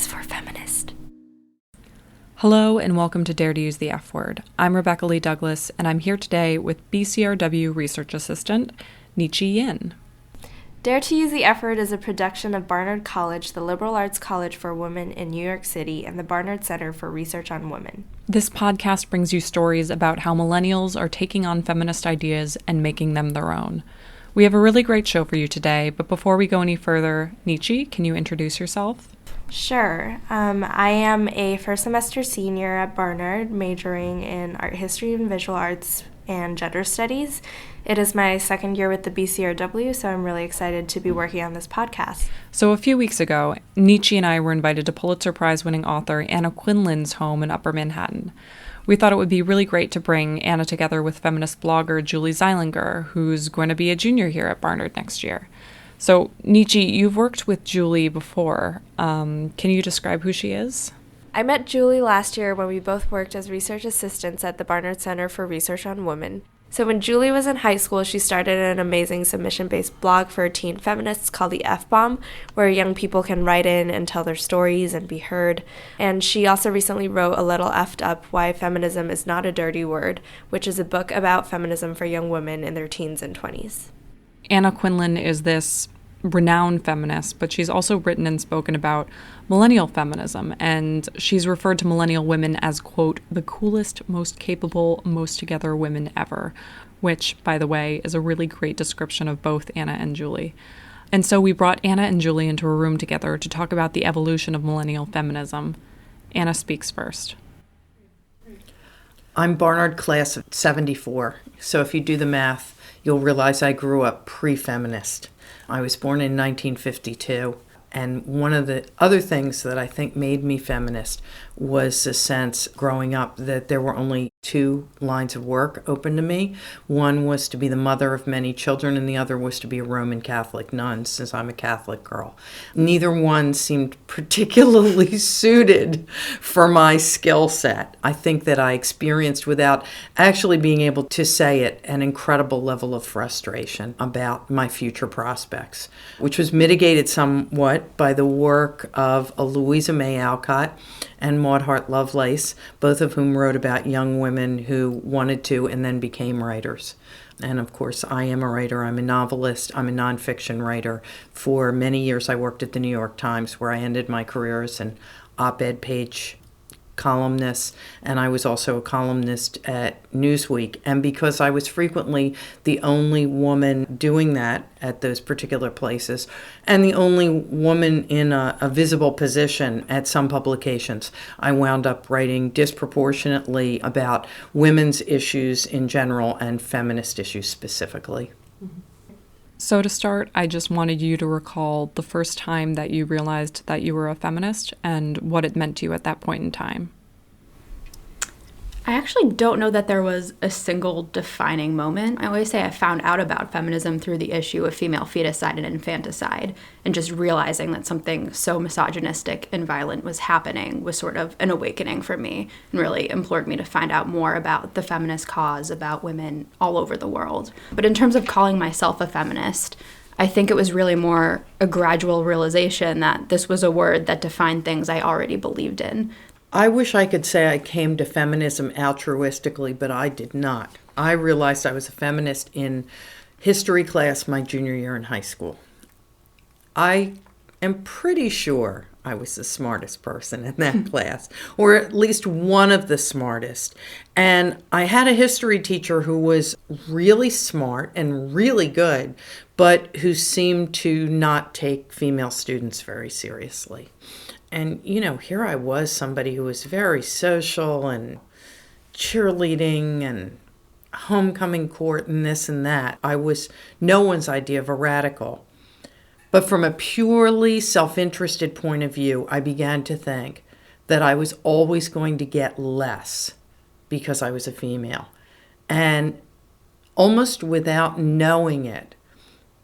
for feminist. Hello and welcome to Dare to Use the F Word. I'm Rebecca Lee Douglas, and I'm here today with BCRW Research Assistant Nichi Yin. Dare to Use the F Word is a production of Barnard College, the liberal arts college for women in New York City, and the Barnard Center for Research on Women. This podcast brings you stories about how millennials are taking on feminist ideas and making them their own. We have a really great show for you today, but before we go any further, Nichi, can you introduce yourself? Sure. I am a first semester senior at Barnard, majoring in art history and visual arts and gender studies. It is my second year with the BCRW, so I'm really excited to be working on this podcast. So a few weeks ago, Nichi and I were invited to Pulitzer Prize-winning author Anna Quindlen's home in Upper Manhattan. We thought it would be really great to bring Anna together with feminist blogger Julie Zeilinger, who's going to be a junior here at Barnard next year. So, Nichi, you've worked with Julie before. Can you describe who she is? I met Julie last year when we both worked as research assistants at the Barnard Center for Research on Women. So when Julie was in high school, she started an amazing submission-based blog for teen feminists called the F-Bomb, where young people can write in and tell their stories and be heard. And she also recently wrote A Little F'd Up, Why Feminism is Not a Dirty Word, which is a book about feminism for young women in their teens and 20s. Anna Quindlen is this renowned feminist, but she's also written and spoken about millennial feminism, and she's referred to millennial women as, quote, the coolest, most capable, most together women ever, which, by the way, is a really great description of both Anna and Julie. And so we brought Anna and Julie into a room together to talk about the evolution of millennial feminism. Anna speaks first. I'm Barnard class of 74, so if you do the math, you'll realize I grew up pre-feminist. I was born in 1952, and one of the other things that I think made me feminist was the sense growing up that there were only two lines of work open to me. One was to be the mother of many children, and the other was to be a Roman Catholic nun, since I'm a Catholic girl. Neither one seemed particularly suited for my skill set. I think that I experienced, without actually being able to say it, an incredible level of frustration about my future prospects, which was mitigated somewhat by the work of Louisa May Alcott and Maud Hart Lovelace, both of whom wrote about young women who wanted to and then became writers. And of course, I am a writer. I'm a novelist. I'm a nonfiction writer. For many years, I worked at the New York Times, where I ended my career as an op-ed page columnist, and I was also a columnist at Newsweek. And because I was frequently the only woman doing that at those particular places, and the only woman in a visible position at some publications, I wound up writing disproportionately about women's issues in general and feminist issues specifically. So to start, I just wanted you to recall the first time that you realized that you were a feminist and what it meant to you at that point in time. I actually don't know that there was a single defining moment. I always say I found out about feminism through the issue of female feticide and infanticide, and just realizing that something so misogynistic and violent was happening was sort of an awakening for me, and really implored me to find out more about the feminist cause, about women all over the world. But in terms of calling myself a feminist, I think it was really more a gradual realization that this was a word that defined things I already believed in. I wish I could say I came to feminism altruistically, but I did not. I realized I was a feminist in history class my junior year in high school. I am pretty sure I was the smartest person in that class, or at least one of the smartest. And I had a history teacher who was really smart and really good, but who seemed to not take female students very seriously. And, you know, here I was, somebody who was very social and cheerleading and homecoming court and this and that. I was no one's idea of a radical. But from a purely self-interested point of view, I began to think that I was always going to get less because I was a female. And almost without knowing it,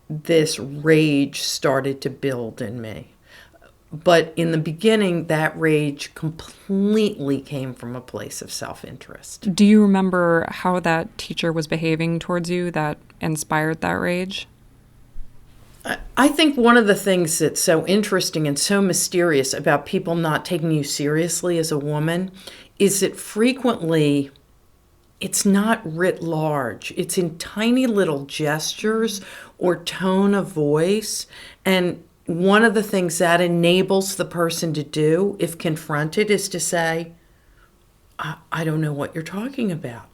this rage started to build in me. But in the beginning, that rage completely came from a place of self-interest. Do you remember how that teacher was behaving towards you that inspired that rage? I think one of the things that's so interesting and so mysterious about people not taking you seriously as a woman is that frequently it's not writ large. It's in tiny little gestures or tone of voice. And one of the things that enables the person to do, if confronted, is to say, I don't know what you're talking about.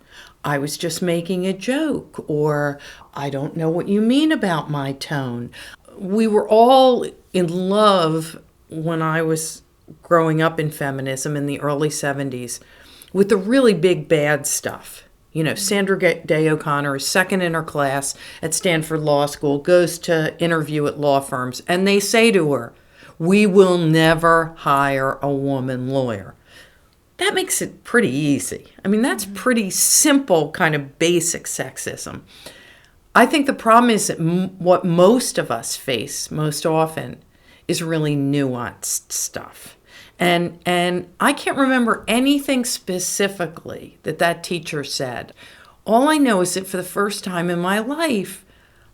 I was just making a joke, or I don't know what you mean about my tone. We were all in love when I was growing up in feminism in the early 70s with the really big bad stuff. You know, Sandra Day O'Connor is second in her class at Stanford Law School, goes to interview at law firms, and they say to her, "We will never hire a woman lawyer." That makes it pretty easy. I mean, that's pretty simple, kind of basic sexism. I think the problem is that what most of us face most often is really nuanced stuff. And I can't remember anything specifically that teacher said. All I know is that for the first time in my life,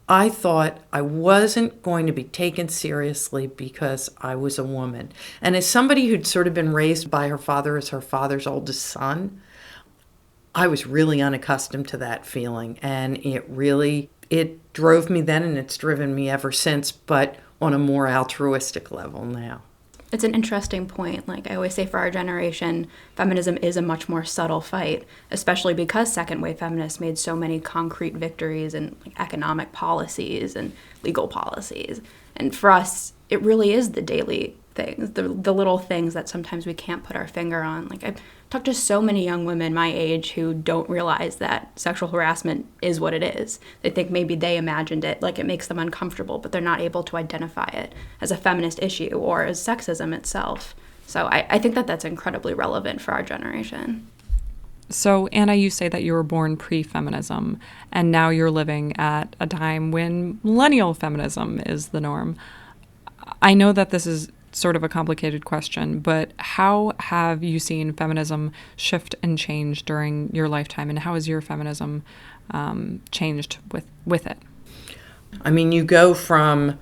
I thought I wasn't going to be taken seriously because I was a woman. And as somebody who'd sort of been raised by her father as her father's oldest son, I was really unaccustomed to that feeling. And it drove me then, and it's driven me ever since, but on a more altruistic level now. It's an interesting point. Like I always say, for our generation, feminism is a much more subtle fight, especially because second wave feminists made so many concrete victories in economic policies and legal policies. And for us, it really is the daily things, the little things that sometimes we can't put our finger on. Like I've talked to so many young women my age who don't realize that sexual harassment is what it is. They think maybe they imagined it, like it makes them uncomfortable, but they're not able to identify it as a feminist issue or as sexism itself. So I think that that's incredibly relevant for our generation. So, Anna, you say that you were born pre-feminism, and now you're living at a time when millennial feminism is the norm. I know that this is sort of a complicated question, but how have you seen feminism shift and change during your lifetime, and how has your feminism changed with it? I mean, you go from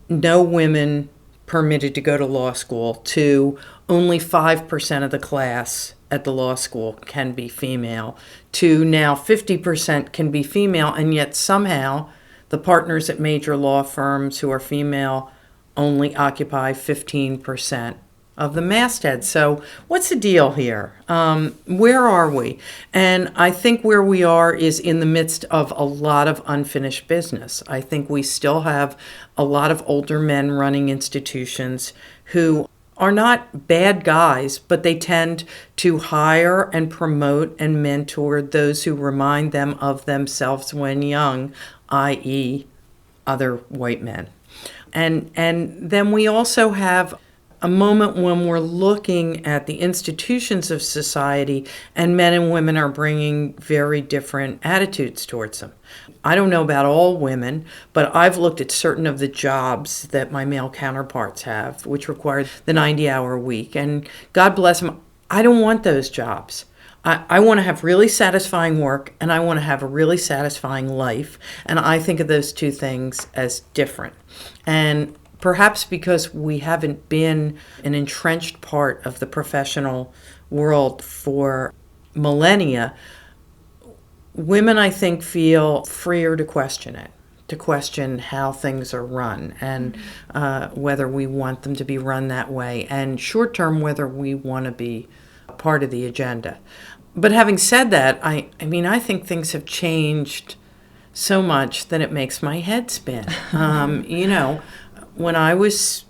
no women permitted to go to law school to only 5% of the class at the law school can be female, to now 50% can be female, and yet somehow the partners at major law firms who are female only occupy 15% of the masthead. So what's the deal here? Where are we? And I think where we are is in the midst of a lot of unfinished business. I think we still have a lot of older men running institutions who are not bad guys, but they tend to hire and promote and mentor those who remind them of themselves when young, i.e., other white men. And then we also have a moment when we're looking at the institutions of society, and men and women are bringing very different attitudes towards them. I don't know about all women, but I've looked at certain of the jobs that my male counterparts have, which require the 90-hour week. And God bless them, I don't want those jobs. I want to have really satisfying work, and I want to have a really satisfying life. And I think of those two things as different. And perhaps because we haven't been an entrenched part of the professional world for millennia, women, I think, feel freer to question it, to question how things are run, and whether we want them to be run that way, and short-term, whether we want to be a part of the agenda. But having said that, I mean, I think things have changed so much that it makes my head spin. You know, when I was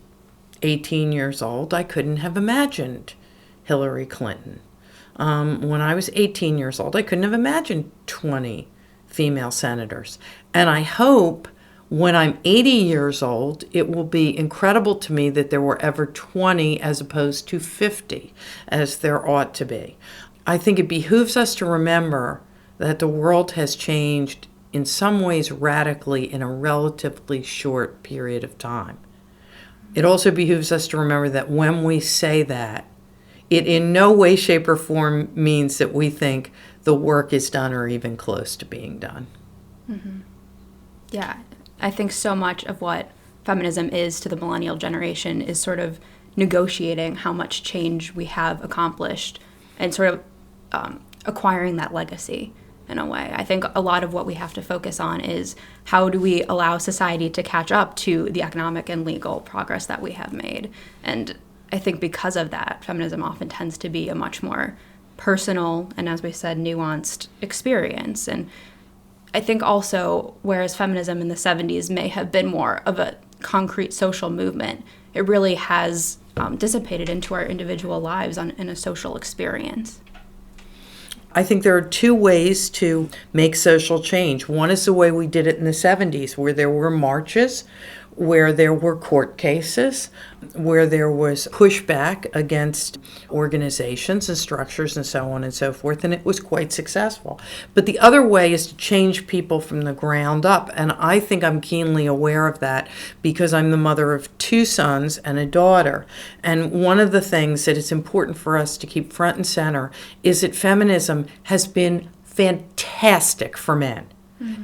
18 years old, I couldn't have imagined Hillary Clinton. When I was 18 years old, I couldn't have imagined 20 female senators. And I hope when I'm 80 years old, it will be incredible to me that there were ever 20 as opposed to 50, as there ought to be. I think it behooves us to remember that the world has changed in some ways radically in a relatively short period of time. It also behooves us to remember that when we say that, it in no way, shape, or form means that we think the work is done or even close to being done. Mm-hmm. Yeah, I think so much of what feminism is to the millennial generation is sort of negotiating how much change we have accomplished and sort of acquiring that legacy in a way. I think a lot of what we have to focus on is how do we allow society to catch up to the economic and legal progress that we have made. And I think because of that, feminism often tends to be a much more personal and, as we said, nuanced experience. And I think also, whereas feminism in the 70s may have been more of a concrete social movement, it really has dissipated into our individual lives in a social experience. I think there are two ways to make social change. One is the way we did it in the 70s, where there were marches, where there were court cases, where there was pushback against organizations and structures and so on and so forth, and it was quite successful. But the other way is to change people from the ground up, and I think I'm keenly aware of that because I'm the mother of 2 sons and a daughter. And one of the things that is important for us to keep front and center is that feminism has been fantastic for men.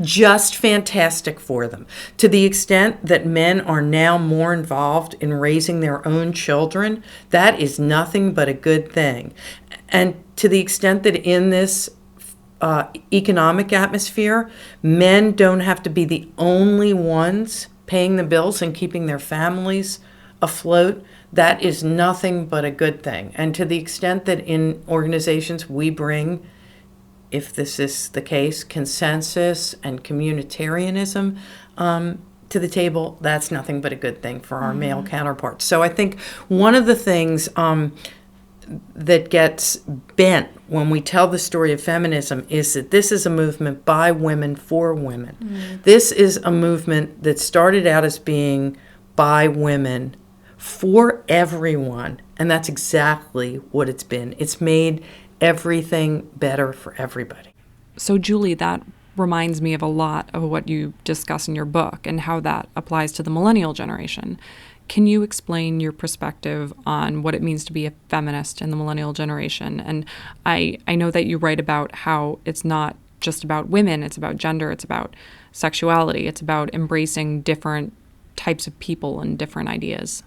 Just fantastic for them. To the extent that men are now more involved in raising their own children, that is nothing but a good thing. And to the extent that in this economic atmosphere, men don't have to be the only ones paying the bills and keeping their families afloat, that is nothing but a good thing. And to the extent that in organizations we bring, if this is the case, consensus and communitarianism to the table, that's nothing but a good thing for our male counterparts. So I think one of the things that gets bent when we tell the story of feminism is that this is a movement by women for women. This is a movement that started out as being by women for everyone, and that's exactly what it's been. It's made everything better for everybody. So, Julie, that reminds me of a lot of what you discuss in your book and how that applies to the millennial generation. Can you explain your perspective on what it means to be a feminist in the millennial generation? And I know that you write about how it's not just about women, it's about gender, it's about sexuality, it's about embracing different types of people and different ideas.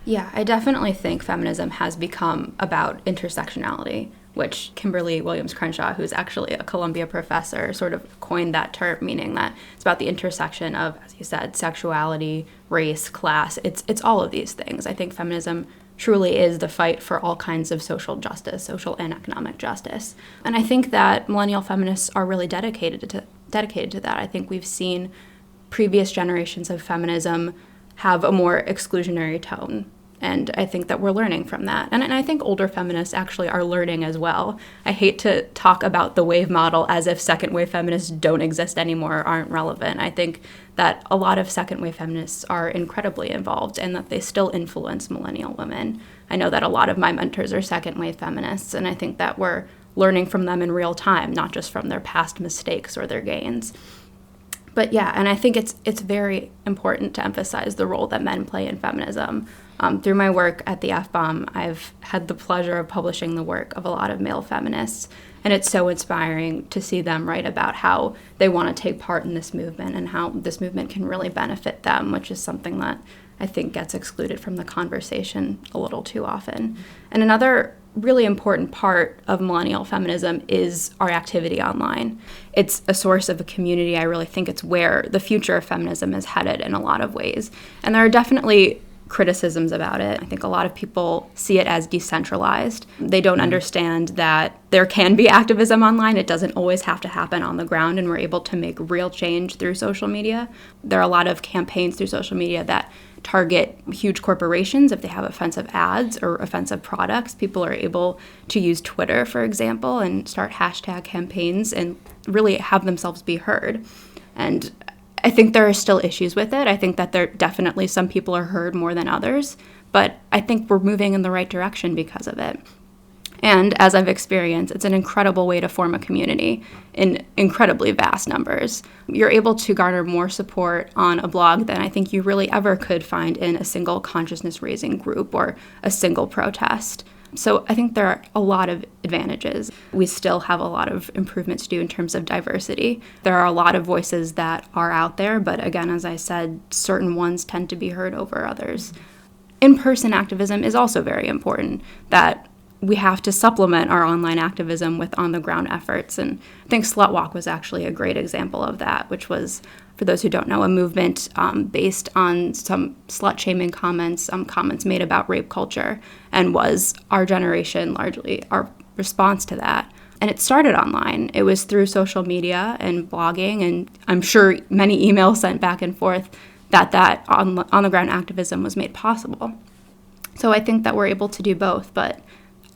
Yeah, I definitely think feminism has become about intersectionality, which Kimberly Williams Crenshaw, who's actually a Columbia professor, sort of coined that term, meaning that it's about the intersection of, as you said, sexuality, race, class. It's all of these things. I think feminism truly is the fight for all kinds of social justice, social and economic justice. And I think that millennial feminists are really dedicated to that. I think we've seen previous generations of feminism have a more exclusionary tone. And I think that we're learning from that. And I think older feminists actually are learning as well. I hate to talk about the wave model as if second wave feminists don't exist anymore or aren't relevant. I think that a lot of second wave feminists are incredibly involved and that they still influence millennial women. I know that a lot of my mentors are second wave feminists, and I think that we're learning from them in real time, not just from their past mistakes or their gains. But yeah, and I think it's very important to emphasize the role that men play in feminism. Through my work at the FBOM, I've had the pleasure of publishing the work of a lot of male feminists, and it's so inspiring to see them write about how they want to take part in this movement and how this movement can really benefit them, which is something that I think gets excluded from the conversation a little too often. And another really important part of millennial feminism is our activity online. It's a source of a community. I really think it's where the future of feminism is headed in a lot of ways. And there are definitely criticisms about it. I think a lot of people see it as decentralized. They don't understand that there can be activism online. It doesn't always have to happen on the ground, and we're able to make real change through social media. There are a lot of campaigns through social media that target huge corporations if they have offensive ads or offensive products. People are able to use Twitter, for example, and start hashtag campaigns and really have themselves be heard. And I think there are still issues with it. I think that there definitely some people are heard more than others, but I think we're moving in the right direction because of it. And as I've experienced, it's an incredible way to form a community in incredibly vast numbers. You're able to garner more support on a blog than I think you really ever could find in a single consciousness-raising group or a single protest. So I think there are a lot of advantages. We still have a lot of improvement to do in terms of diversity. There are a lot of voices that are out there, but again, as I said, certain ones tend to be heard over others. In-person activism is also very important, that we have to supplement our online activism with on-the-ground efforts. And I think Slut Walk was actually a great example of that, which was, for those who don't know, a movement based on some slut-shaming comments, comments made about rape culture, and was our generation largely our response to that. And it started online. It was through social media and blogging, and I'm sure many emails sent back and forth that on-the-ground activism was made possible. So I think that we're able to do both, but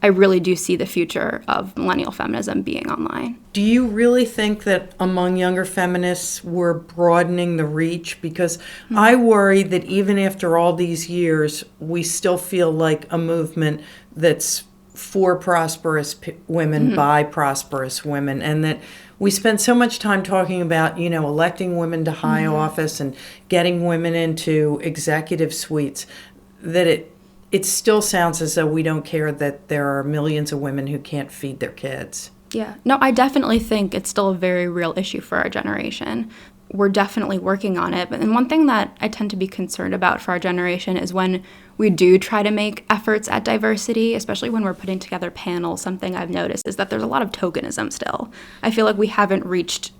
I really do see the future of millennial feminism being online. Do you really think that among younger feminists we're broadening the reach? Because I worry that even after all these years, we still feel like a movement that's for prosperous women by prosperous women, and that we spend so much time talking about, electing women to high office and getting women into executive suites, that it still sounds as though we don't care that there are millions of women who can't feed their kids. Yeah. No, I definitely think it's still a very real issue for our generation. We're definitely working on it. And one thing that I tend to be concerned about for our generation is when we do try to make efforts at diversity, especially when we're putting together panels, something I've noticed is that there's a lot of tokenism still. I feel like we haven't reached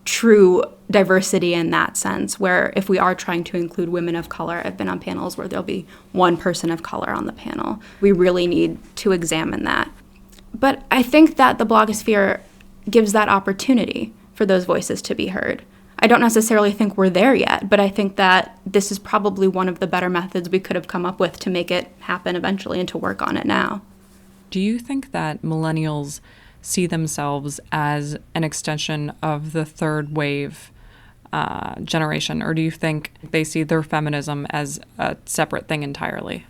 true diversity in that sense, where if we are trying to include women of color, I've been on panels where there'll be one person of color on the panel. We really need to examine that. But I think that the blogosphere gives that opportunity for those voices to be heard. I don't necessarily think we're there yet, but I think that this is probably one of the better methods we could have come up with to make it happen eventually and to work on it now. Do you think that millennials see themselves as an extension of the third wave generation, or do you think they see their feminism as a separate thing entirely?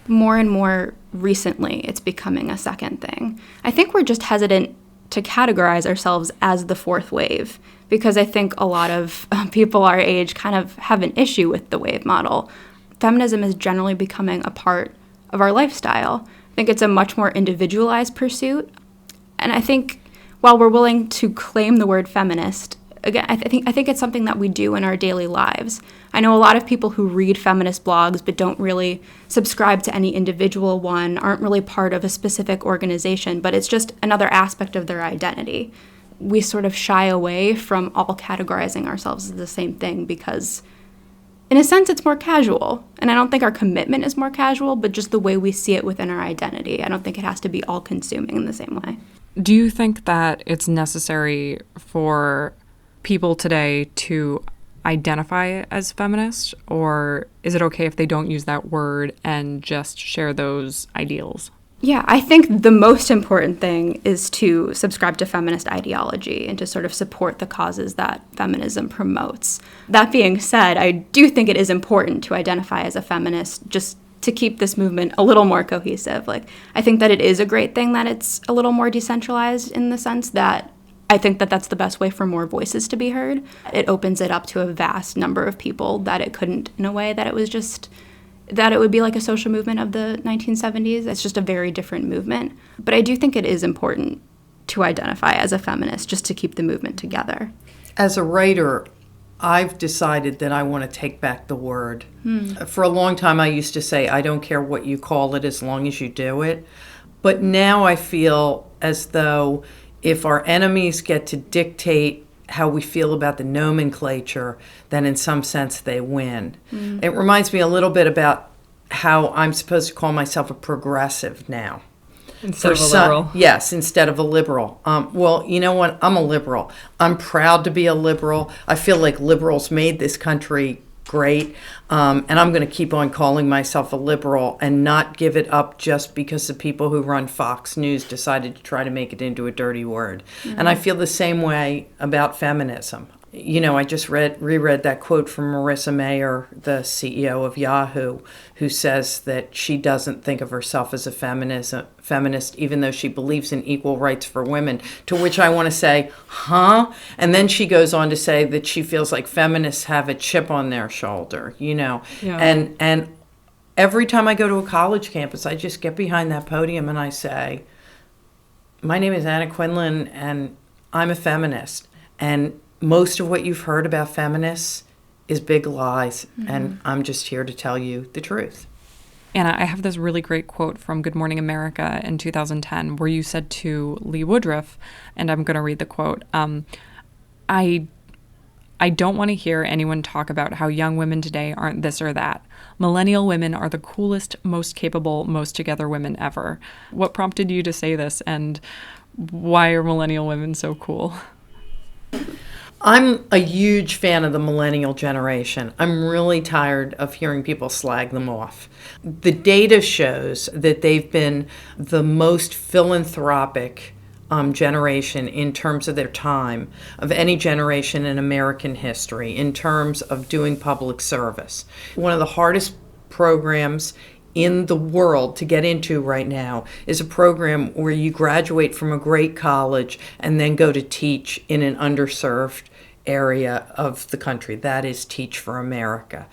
More and more recently, it's becoming a second thing. I think we're just hesitant to categorize ourselves as the fourth wave, because I think a lot of people our age kind of have an issue with the wave model. Feminism is generally becoming a part of our lifestyle. I think it's a much more individualized pursuit. And I think while we're willing to claim the word feminist, again, I think it's something that we do in our daily lives. I know a lot of people who read feminist blogs but don't really subscribe to any individual one, aren't really part of a specific organization, but it's just another aspect of their identity. We sort of shy away from all categorizing ourselves as the same thing because, in a sense, it's more casual. And I don't think our commitment is more casual, but just the way we see it within our identity. I don't think it has to be all-consuming in the same way. Do you think that it's necessary for people today to identify as feminist, or is it okay if they don't use that word and just share those ideals? Yeah, I think the most important thing is to subscribe to feminist ideology and to sort of support the causes that feminism promotes. That being said, I do think it is important to identify as a feminist just to keep this movement a little more cohesive. I think that it is a great thing that it's a little more decentralized in the sense that I think that that's the best way for more voices to be heard. It opens it up to a vast number of people that it couldn't in a way that it was just, that it would be like a social movement of the 1970s. It's just a very different movement. But I do think it is important to identify as a feminist just to keep the movement together. As a writer, I've decided that I want to take back the word. For a long time, I used to say, I don't care what you call it as long as you do it. But now I feel as though if our enemies get to dictate how we feel about the nomenclature, then in some sense they win. It reminds me a little bit about how I'm supposed to call myself a progressive now. Instead of a liberal. Yes, instead of a liberal. Well, you know what? I'm a liberal. I'm proud to be a liberal. I feel like liberals made this country great. And I'm going to keep on calling myself a liberal and not give it up just because the people who run Fox News decided to try to make it into a dirty word. And I feel the same way about feminism. You know, I just reread that quote from Marissa Mayer, the CEO of Yahoo, who says that she doesn't think of herself as a feminist, even though she believes in equal rights for women, to which I want to say, huh? And then she goes on to say that she feels like feminists have a chip on their shoulder, you know. Yeah. And every time I go to a college campus, I just get behind that podium and I say, my name is Anna Quindlen and I'm a feminist. And most of what you've heard about feminists is big lies. And I'm just here to tell you the truth. Anna, I have this really great quote from Good Morning America in 2010 where you said to Lee Woodruff, and I'm going to read the quote, I don't want to hear anyone talk about how young women today aren't this or that. Millennial women are the coolest, most capable, most together women ever. What prompted you to say this, and why are millennial women so cool? I'm a huge fan of the millennial generation. I'm really tired of hearing people slag them off. The data shows that they've been the most philanthropic generation in terms of their time of any generation in American history, in terms of doing public service. One of the hardest programs in the world to get into right now is a program where you graduate from a great college and then go to teach in an underserved area of the country. That is Teach for America.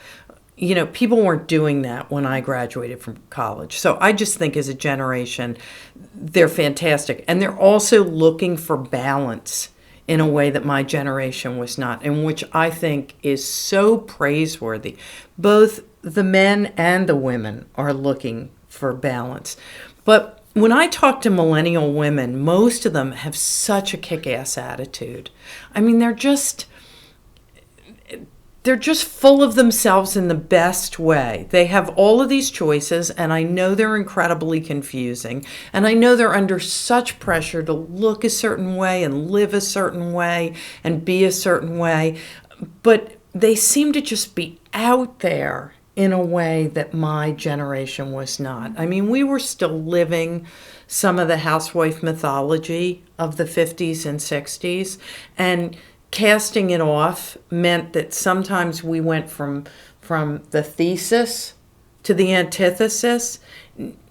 You know, people weren't doing that when I graduated from college. So I just think as a generation, they're fantastic. And they're also looking for balance in a way that my generation was not, and which I think is so praiseworthy. Both the men and the women are looking for balance. But when I talk to millennial women, most of them have such a kick-ass attitude. I mean, they're just full of themselves in the best way. They have all of these choices, and I know they're incredibly confusing, and I know they're under such pressure to look a certain way and live a certain way and be a certain way, but they seem to just be out there in a way that my generation was not. I mean, we were still living some of the housewife mythology of the 50s and 60s, and casting it off meant that sometimes we went from the thesis to the antithesis.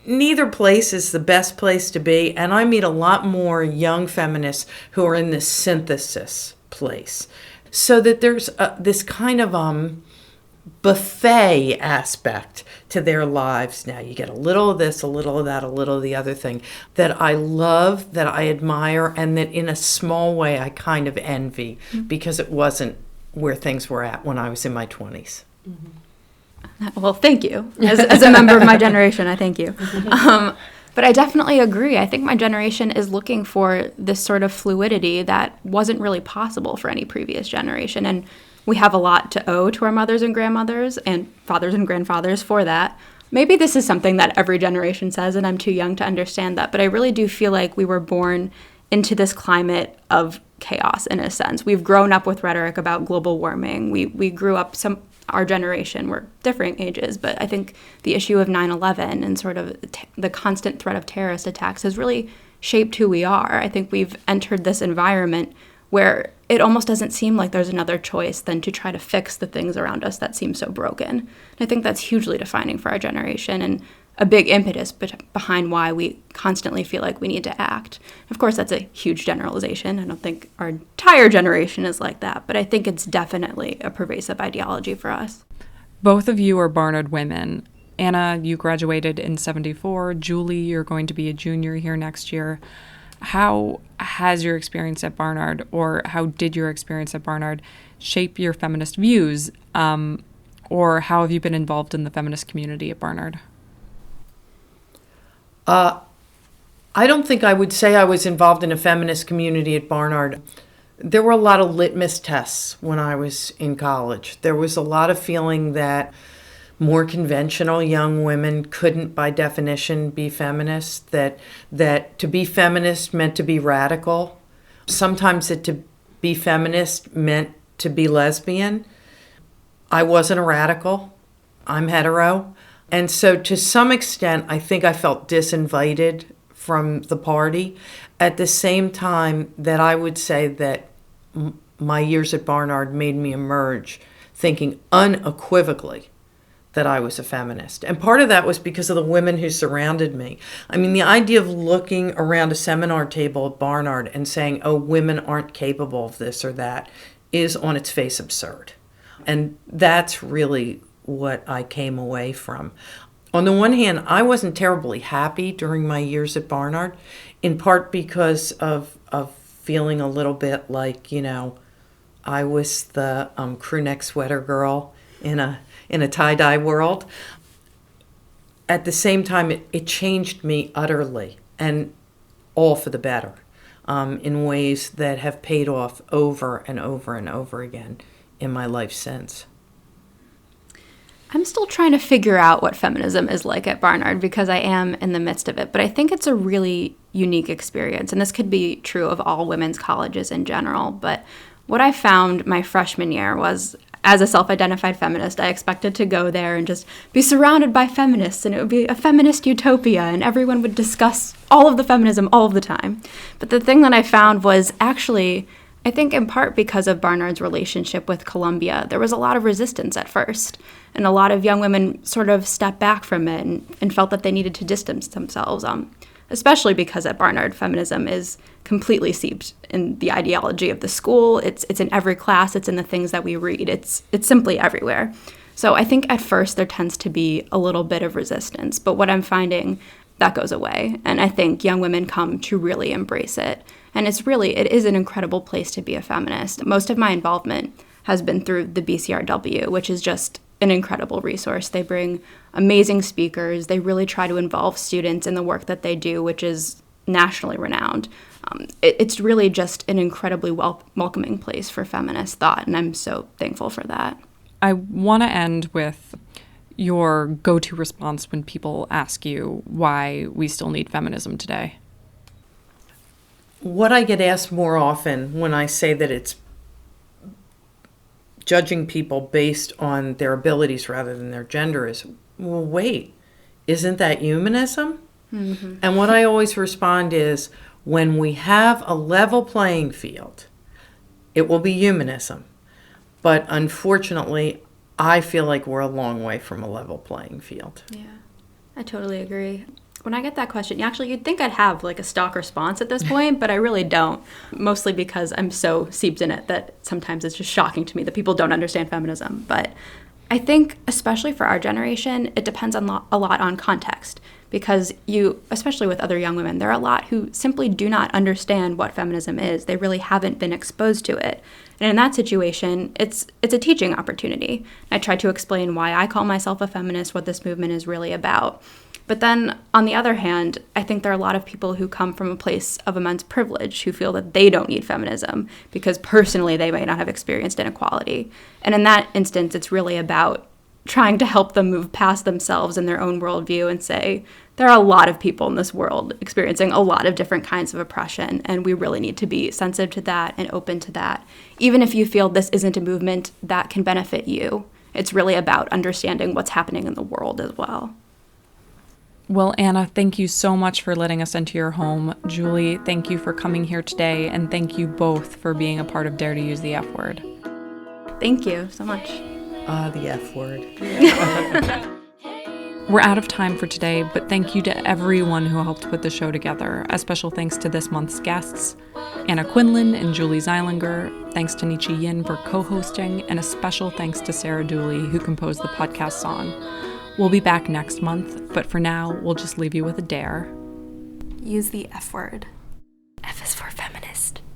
Neither place is the best place to be, and I meet a lot more young feminists who are in this synthesis place. So that there's this kind of buffet aspect to their lives now. You get a little of this, a little of that, a little of the other thing that I love, that I admire, and that in a small way I kind of envy because it wasn't where things were at when I was in my 20s. Well, thank you. As a member of my generation, I thank you. But I definitely agree. I think my generation is looking for this sort of fluidity that wasn't really possible for any previous generation. And we have a lot to owe to our mothers and grandmothers and fathers and grandfathers for that. Maybe this is something that every generation says, and I'm too young to understand that, but I really do feel like we were born into this climate of chaos in a sense. We've grown up with rhetoric about global warming. We grew up, our generation, we're differing ages, but I think the issue of 9/11 and sort of the constant threat of terrorist attacks has really shaped who we are. I think we've entered this environment where it almost doesn't seem like there's another choice than to try to fix the things around us that seem so broken. And I think that's hugely defining for our generation and a big impetus behind why we constantly feel like we need to act. Of course, that's a huge generalization. I don't think our entire generation is like that, but I think it's definitely a pervasive ideology for us. Both of you are Barnard women. Anna, you graduated in 74. Julie, you're going to be a junior here next year. How has your experience at Barnard, or how did your experience at Barnard shape your feminist views, or how have you been involved in the feminist community at Barnard? I don't think I would say I was involved in a feminist community at Barnard. There were a lot of litmus tests when I was in college. There was a lot of feeling that more conventional young women couldn't, by definition, be feminists, that to be feminist meant to be radical. Sometimes that to be feminist meant to be lesbian. I wasn't a radical. I'm hetero. And so to some extent, I think I felt disinvited from the party. At the same time that I would say that my years at Barnard made me emerge thinking unequivocally that I was a feminist. And part of that was because of the women who surrounded me. I mean, the idea of looking around a seminar table at Barnard and saying, oh, women aren't capable of this or that is on its face absurd. And that's really what I came away from. On the one hand, I wasn't terribly happy during my years at Barnard, in part because of feeling a little bit like, I was the crew neck sweater girl in a tie-dye world. At the same time, it changed me utterly, and all for the better, in ways that have paid off over and over and over again in my life since. I'm still trying to figure out what feminism is like at Barnard because I am in the midst of it, but I think it's a really unique experience, and this could be true of all women's colleges in general. But what I found my freshman year was, as a self-identified feminist, I expected to go there and just be surrounded by feminists, and it would be a feminist utopia, and everyone would discuss all of the feminism all of the time. But the thing that I found was actually, I think in part because of Barnard's relationship with Columbia, there was a lot of resistance at first, and a lot of young women sort of stepped back from it and felt that they needed to distance themselves, especially because at Barnard, feminism is completely seeped in the ideology of the school. It's in every class. It's in the things that we read. It's simply everywhere. So I think at first there tends to be a little bit of resistance, but what I'm finding, that goes away, and I think young women come to really embrace it. And it is an incredible place to be a feminist. Most of my involvement has been through the BCRW, which is just an incredible resource. They bring amazing speakers. They really try to involve students in the work that they do, which is nationally renowned. It's really just an incredibly welcoming place for feminist thought, and I'm so thankful for that. I want to end with your go-to response when people ask you why we still need feminism today. What I get asked more often when I say that it's judging people based on their abilities rather than their gender is, well, wait, isn't that humanism? Mm-hmm. And what I always respond is, when we have a level playing field, it will be humanism. But unfortunately, I feel like we're a long way from a level playing field. Yeah, I totally agree. When I get that question, you'd think I'd have like a stock response at this point, but I really don't. Mostly because I'm so seeped in it that sometimes it's just shocking to me that people don't understand feminism. But I think, especially for our generation, it depends a lot on context. Because especially with other young women, there are a lot who simply do not understand what feminism is. They really haven't been exposed to it. And in that situation, it's a teaching opportunity. I try to explain why I call myself a feminist, what this movement is really about. But then, on the other hand, I think there are a lot of people who come from a place of immense privilege who feel that they don't need feminism because personally they might not have experienced inequality. And in that instance, it's really about trying to help them move past themselves and their own worldview and say, there are a lot of people in this world experiencing a lot of different kinds of oppression, and we really need to be sensitive to that and open to that. Even if you feel this isn't a movement that can benefit you, it's really about understanding what's happening in the world as well. Well, Anna, thank you so much for letting us into your home. Julie, thank you for coming here today, and thank you both for being a part of Dare to Use the F Word. Thank you so much. The F word. We're out of time for today, but thank you to everyone who helped put the show together. A special thanks to this month's guests, Anna Quindlen and Julie Zeilinger. Thanks to Nichi Yin for co-hosting, and a special thanks to Sarah Dooley, who composed the podcast song. We'll be back next month, but for now, we'll just leave you with a dare. Use the F word.